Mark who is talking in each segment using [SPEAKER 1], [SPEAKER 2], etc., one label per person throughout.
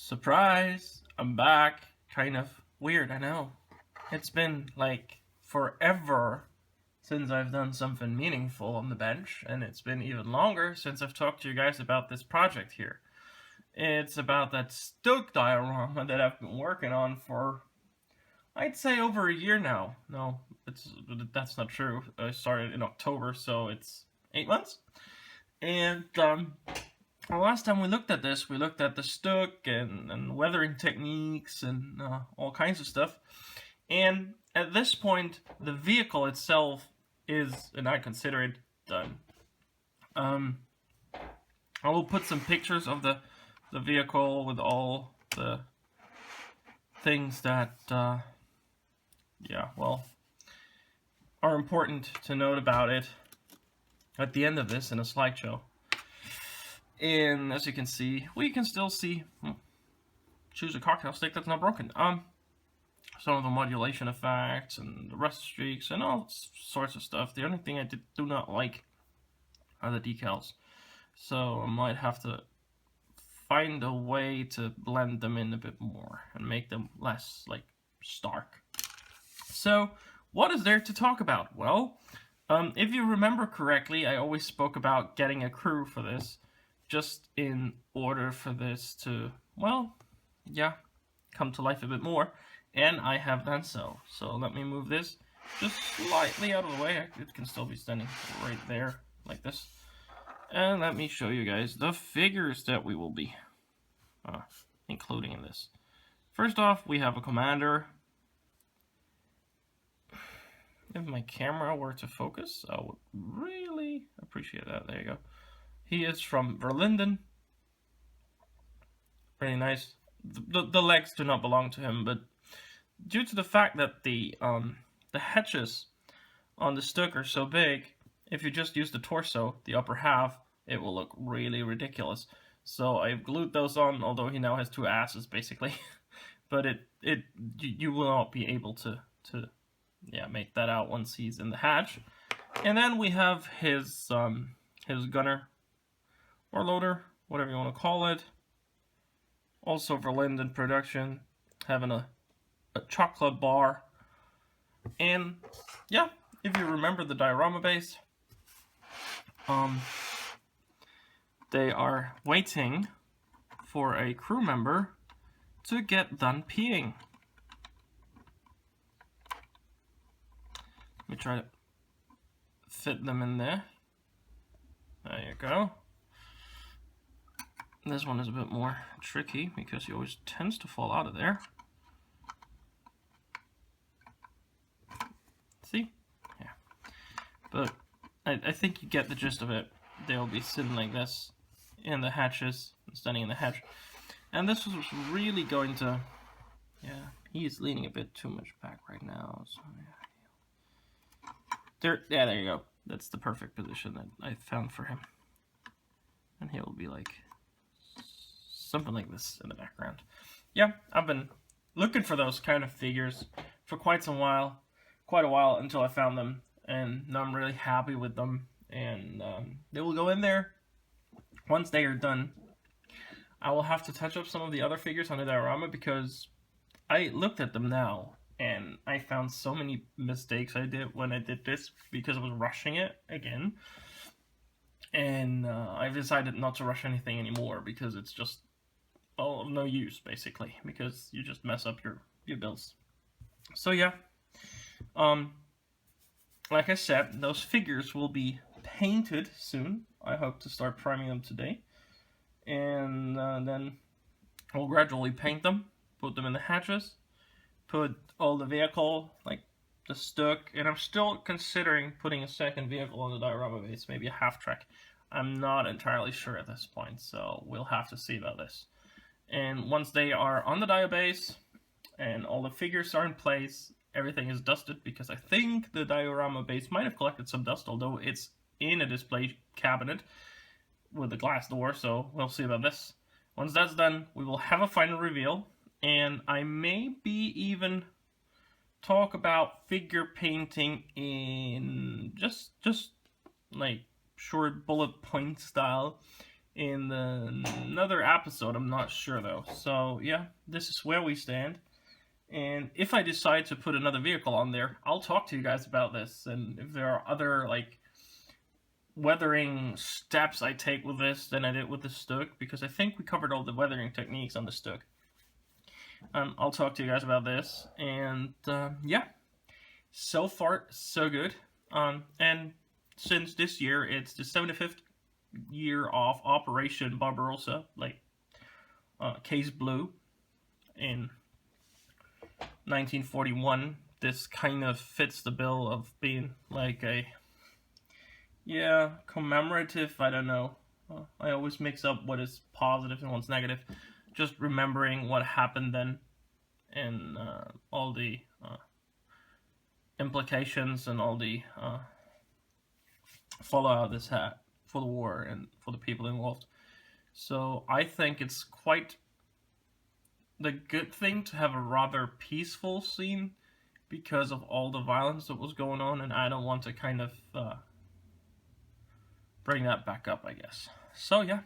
[SPEAKER 1] Surprise! I'm back. Kind of weird, I know. It's been like forever since I've done something meaningful on the bench, and it's been even longer since I've talked to you guys about this project here. It's about that Stug diorama that I've been working on for, I'd say, over a year now. No, that's not true. I started in October, so it's 8 months. And well, last time we looked at this, we looked at the Stug and weathering techniques and all kinds of stuff. And at this point, the vehicle itself is, and I consider it done. I will put some pictures of the vehicle with all the things that, are important to note about it at the end of this in a slideshow. And as you can see, we can still see, choose a cocktail stick that's not broken. Some of the modulation effects and the rust streaks and all sorts of stuff. The only thing I do not like are the decals. So I might have to find a way to blend them in a bit more and make them less like stark. So what is there to talk about? Well, if you remember correctly, I always spoke about getting a crew for this, just in order for this to, well, yeah, come to life a bit more, and I have done so. So let me move this just slightly out of the way. It can still be standing right there, like this. And let me show you guys the figures that we will be including in this. First off, we have a commander. If my camera were to focus, I would really appreciate that. There you go. He is from VIII. Pretty nice. The legs do not belong to him, but due to the fact that the hatches on the Stug are so big, if you just use the torso, the upper half, it will look really ridiculous. So I've glued those on, although he now has two asses basically. But you will not be able to make that out once he's in the hatch. And then we have his gunner or loader, whatever you want to call it. Also for Linden production, having a chocolate bar. And yeah, if you remember the diorama base, they are waiting for a crew member to get done peeing. Let me try to fit them in there. There you go. This one is a bit more tricky because he always tends to fall out of there. See? Yeah. But I think you get the gist of it. They'll be sitting like this in the hatches, standing in the hatch. And this was really going to... Yeah, he's leaning a bit too much back right now. So yeah. There you go. That's the perfect position that I found for him. And he'll be like... something like this in the background. Yeah, I've been looking for those kind of figures for quite a while until I found them, and now I'm really happy with them. And they will go in there. Once they are done, I will have to touch up some of the other figures on the diorama because I looked at them now and I found so many mistakes I did when I did this because I was rushing it again. And I've decided not to rush anything anymore because it's just of no use, basically, because you just mess up your builds. So yeah, like I said, those figures will be painted soon. I hope to start priming them today, and then we'll gradually paint them, put them in the hatches, put all the vehicle, like the Stug, and I'm still considering putting a second vehicle on the diorama base, maybe a half track. I'm not entirely sure at this point, so we'll have to see about this. And once they are on the dio base and all the figures are in place, everything is dusted because I think the diorama base might have collected some dust, although it's in a display cabinet with a glass door, so we'll see about this. Once that's done, we will have a final reveal, and I maybe even talk about figure painting in just like short bullet point style in another episode. I'm not sure though. So yeah, this is where we stand. And if I decide to put another vehicle on there, I'll talk to you guys about this. And if there are other like weathering steps I take with this than I did with the Stug, because I think we covered all the weathering techniques on the Stug. I'll talk to you guys about this. And yeah, so far so good. And since this year it's the 75th year of Operation Barbarossa, like Case Blue in 1941, this kind of fits the bill of being like a, yeah, commemorative, I don't know. I always mix up what is positive and what's negative. Just remembering what happened then and all the implications and all the fallout this had for the war and for the people involved. So I think it's quite the good thing to have a rather peaceful scene because of all the violence that was going on, and I don't want to kind of bring that back up, I guess. So yeah,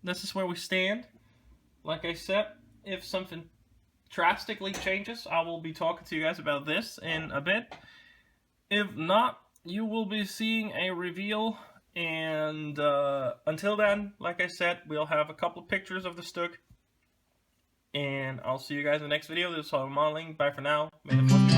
[SPEAKER 1] this is where we stand. Like I said, if something drastically changes, I will be talking to you guys about this in a bit. If not, you will be seeing a reveal, and until then, like I said, we'll have a couple of pictures of the Stug. And I'll see you guys in the next video. This is all modeling. Bye for now. May the 4th